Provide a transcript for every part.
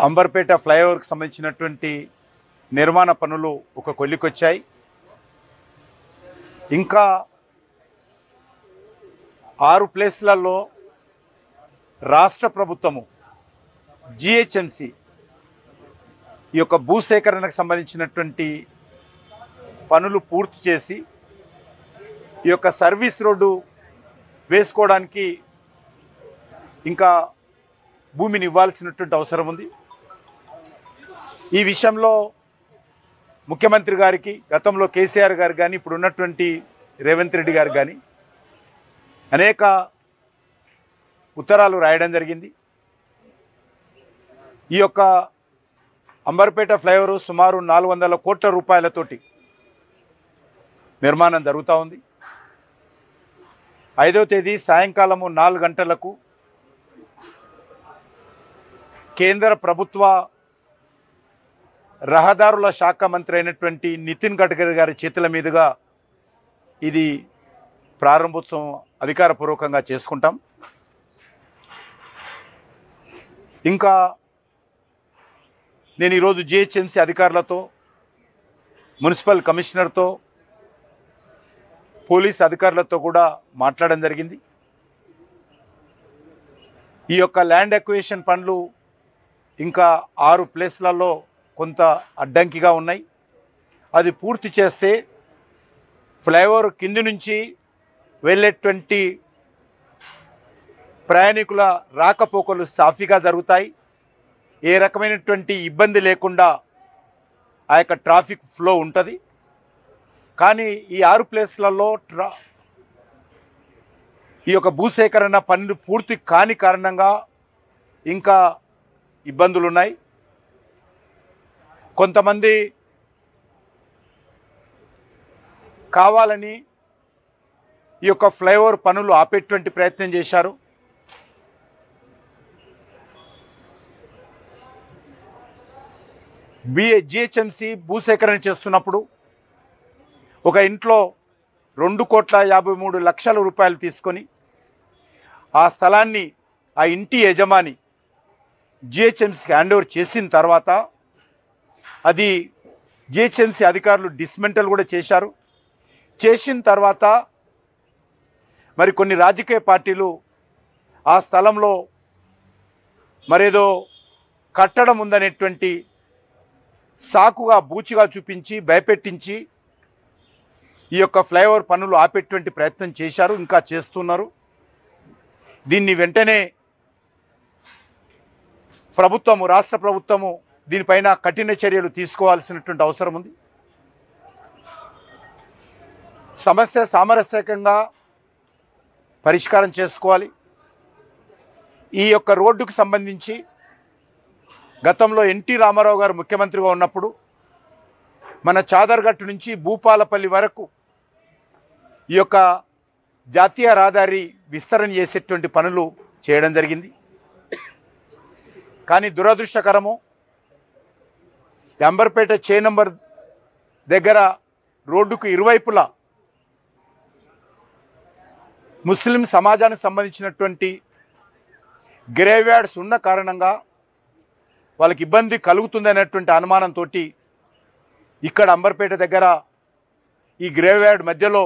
అంబర్పేట ఫ్లైఓవర్కి సంబంధించినటువంటి నిర్మాణ పనులు ఒక కొలికొచ్చాయి. ఇంకా 6 ప్లేస్లలో రాష్ట్ర ప్రభుత్వము జిహెచ్ఎంసి ఈ యొక్క భూసేకరణకు సంబంధించినటువంటి పనులు పూర్తి చేసి ఈ యొక్క సర్వీస్ రోడ్డు వేసుకోవడానికి ఇంకా భూమిని ఇవ్వాల్సినటువంటి అవసరం ఉంది. ఈ విషయంలో ముఖ్యమంత్రి గారికి, గతంలో కేసీఆర్ గారు కానీ, ఇప్పుడు ఉన్నటువంటి రేవంత్ రెడ్డి గారు కానీ అనేక ఉత్తరాలు రాయడం జరిగింది. ఈ యొక్క అంబర్పేట ఫ్లైఓవర్ సుమారు 400 కోట్ల రూపాయలతోటి నిర్మాణం జరుగుతూ ఉంది. 5వ తేదీ సాయంకాలము 4 గంటలకు కేంద్ర ప్రభుత్వ రహదారుల శాఖ మంత్రి అయినటువంటి నితిన్ గడ్కరీ గారి చేతుల మీదుగా ఇది ప్రారంభోత్సవం అధికారపూర్వకంగా చేసుకుంటాం. ఇంకా నేను ఈరోజు జిహెచ్ఎంసీ అధికారులతో, మున్సిపల్ కమిషనర్తో, పోలీస్ అధికారులతో కూడా మాట్లాడడం జరిగింది. ఈ యొక్క ల్యాండ్ అక్విజిషన్ పనులు ఇంకా 6 ప్లేస్లలో కొంత అడ్డంకిగా ఉన్నాయి. అది పూర్తి చేస్తే ఫ్లైఓవర్ కింది నుంచి వెళ్ళేటువంటి ప్రయాణికుల రాకపోకలు సాఫీగా జరుగుతాయి. ఏ రకమైనటువంటి ఇబ్బంది లేకుండా ఆ యొక్క ట్రాఫిక్ ఫ్లో ఉంటుంది. కానీ ఈ 6 ప్లేస్లలో ఈ యొక్క భూసేకరణ పనులు పూర్తి కాని కారణంగా ఇంకా ఇబ్బందులు ఉన్నాయి. కొంతమంది కావాలని ఈ యొక్క ఫ్లైఓవర్ పనులు ఆపేటువంటి ప్రయత్నం చేశారు. జిహెచ్ఎంసీ భూసేకరణ చేస్తున్నప్పుడు ఒక ఇంట్లో 2,53,00,000 రూపాయలు తీసుకొని ఆ స్థలాన్ని ఆ ఇంటి యజమాని జిహెచ్ఎంసీకి హ్యాండ్ ఓవర్ చేసిన తర్వాత అది జిహెచ్ఎంసీ అధికారులు డిస్మెంటల్ కూడా చేశారు. చేసిన తర్వాత మరి కొన్ని రాజకీయ పార్టీలు ఆ స్థలంలో మరేదో కట్టడం ఉందనేటువంటి సాకుగా బూచిగా చూపించి భయపెట్టించి ఈ యొక్క ఫ్లైఓవర్ పనులు ఆపేటువంటి ప్రయత్నం చేశారు, ఇంకా చేస్తున్నారు. దీన్ని వెంటనే ప్రభుత్వము, రాష్ట్ర ప్రభుత్వము దీనిపైన కఠిన చర్యలు తీసుకోవాల్సినటువంటి అవసరం ఉంది. సమస్య సామరస్యకంగా పరిష్కారం చేసుకోవాలి. ఈ యొక్క రోడ్డుకు సంబంధించి గతంలో ఎన్టీ రామారావు గారు ముఖ్యమంత్రిగా ఉన్నప్పుడు మన చాదర్గట్టు నుంచి భూపాలపల్లి వరకు ఈ యొక్క జాతీయ రహదారి విస్తరణ చేసేటువంటి పనులు చేయడం జరిగింది. కానీ దురదృష్టకరము, అంబర్పేట చే నంబర్ దగ్గర రోడ్డుకు ఇరువైపులా ముస్లిం సమాజానికి సంబంధించినటువంటి గ్రేవ్ యార్డ్స్ ఉన్న కారణంగా వాళ్ళకి ఇబ్బంది కలుగుతుందనేటువంటి అనుమానంతో ఇక్కడ అంబర్పేట దగ్గర ఈ గ్రేవ్ యార్డ్ మధ్యలో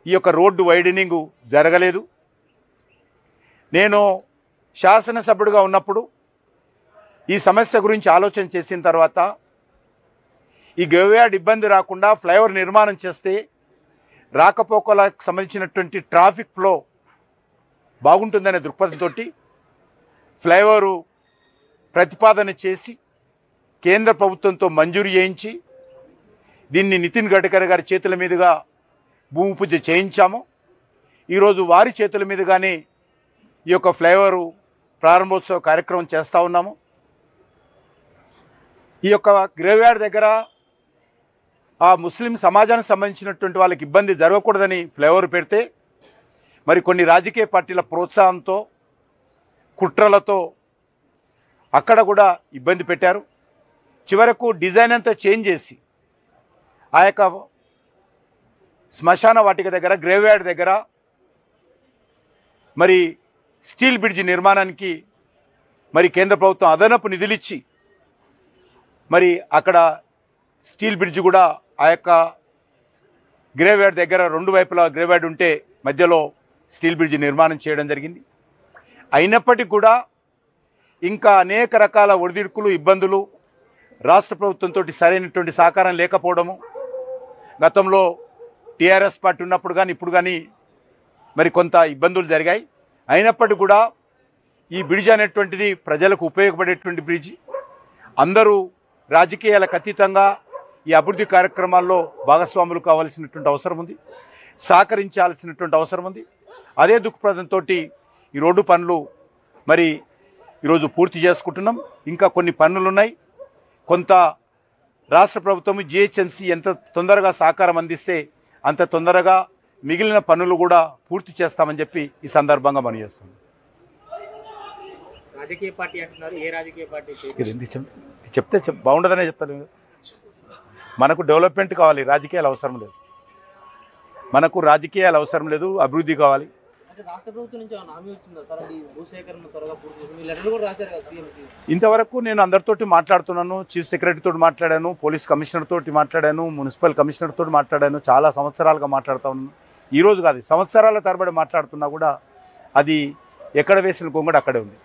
ఈ యొక్క రోడ్డు వైడనింగ్ జరగలేదు. నేను శాసనసభ్యుడిగా ఉన్నప్పుడు ఈ సమస్య గురించి ఆలోచన చేసిన తర్వాత ఈ గ్రేవ్ యార్డ్ ఇబ్బంది రాకుండా ఫ్లైఓవర్ నిర్మాణం చేస్తే రాకపోకలకు సంబంధించినటువంటి ట్రాఫిక్ ఫ్లో బాగుంటుందనే దృక్పథంతో ఫ్లైఓవరు ప్రతిపాదన చేసి కేంద్ర ప్రభుత్వంతో మంజూరు చేయించి దీన్ని నితిన్ గడ్కరీ గారి చేతుల మీదుగా భూమి పూజ చేయించాము. ఈరోజు వారి చేతుల మీదుగానే ఈ యొక్క ఫ్లైఓవరు ప్రారంభోత్సవ కార్యక్రమం చేస్తూ ఉన్నాము. ఈ యొక్క గ్రేవ్ యార్డ్ దగ్గర ఆ ముస్లిం సమాజానికి సంబంధించినటువంటి వాళ్ళకి ఇబ్బంది జరగకూడదని ఫ్లైఓవర్ పెడితే మరి కొన్ని రాజకీయ పార్టీల ప్రోత్సాహంతో, కుట్రలతో అక్కడ కూడా ఇబ్బంది పెట్టారు. చివరకు డిజైన్ అంతా చేంజ్ చేసి ఆ యొక్క శ్మశాన వాటిక దగ్గర, గ్రేవ్ యార్డ్ దగ్గర మరి స్టీల్ బ్రిడ్జ్ నిర్మాణానికి మరి కేంద్ర ప్రభుత్వం అదనపు నిధులిచ్చి మరి అక్కడ స్టీల్ బ్రిడ్జ్ కూడా ఆ యొక్క గ్రేవ్యార్డ్ దగ్గర 2 వైపులా గ్రేవ్యార్డ్ ఉంటే మధ్యలో స్టీల్ బ్రిడ్జ్ నిర్మాణం చేయడం జరిగింది. అయినప్పటికీ కూడా ఇంకా అనేక రకాల ఒడిదుడుకులు, ఇబ్బందులు, రాష్ట్ర ప్రభుత్వంతో సరైనటువంటి సహకారం లేకపోవడము, గతంలో టీఆర్ఎస్ పార్టీ ఉన్నప్పుడు కానీ ఇప్పుడు కానీ మరి కొంత ఇబ్బందులు జరిగాయి. అయినప్పటికీ కూడా ఈ బ్రిడ్జ్ అనేటువంటిది ప్రజలకు ఉపయోగపడేటువంటి బ్రిడ్జ్. అందరూ రాజకీయాలకు అతీతంగా ఈ అభివృద్ధి కార్యక్రమాల్లో భాగస్వాములు కావాల్సినటువంటి అవసరం ఉంది, సహకరించాల్సినటువంటి అవసరం ఉంది. అదే దృక్పథంతో ఈ రోడ్డు పనులు మరి ఈరోజు పూర్తి చేసుకుంటున్నాం. ఇంకా కొన్ని పనులు ఉన్నాయి. కొంత రాష్ట్ర ప్రభుత్వం జిహెచ్ఎంసీ ఎంత తొందరగా సహకారం అందిస్తే అంత తొందరగా మిగిలిన పనులు కూడా పూర్తి చేస్తామని చెప్పి ఈ సందర్భంగా మనం చేస్తున్నాం. రాజకీయ పార్టీ అంటున్నారు, ఏ రాజకీయ పార్టీ చెప్తే బాగుండదనే చెప్తాను. మనకు డెవలప్మెంట్ కావాలి, రాజకీయాలు అవసరం లేదు. మనకు రాజకీయాలు అవసరం లేదు, అభివృద్ధి కావాలి. రాష్ట్ర ప్రభుత్వం నుంచి హామీ వచ్చిందా సార్? భూసేకరణ త్వరగా పూర్తి చేసి లెటర్ కూడా రాశారు కదా సీఎంకి. ఇంతవరకు నేను అందరితోటి మాట్లాడుతున్నాను. చీఫ్ సెక్రటరీ తోటి మాట్లాడాను, పోలీస్ కమిషనర్ తోటి మాట్లాడాను, మున్సిపల్ కమిషనర్ తోటి మాట్లాడాను. చాలా సంవత్సరాలుగా మాట్లాడుతూ ఉన్నాను. ఈరోజు కాదు, సంవత్సరాల తరబడి మాట్లాడుతున్నా కూడా అది ఎక్కడ వేసిన గొంగడు అక్కడే ఉంది.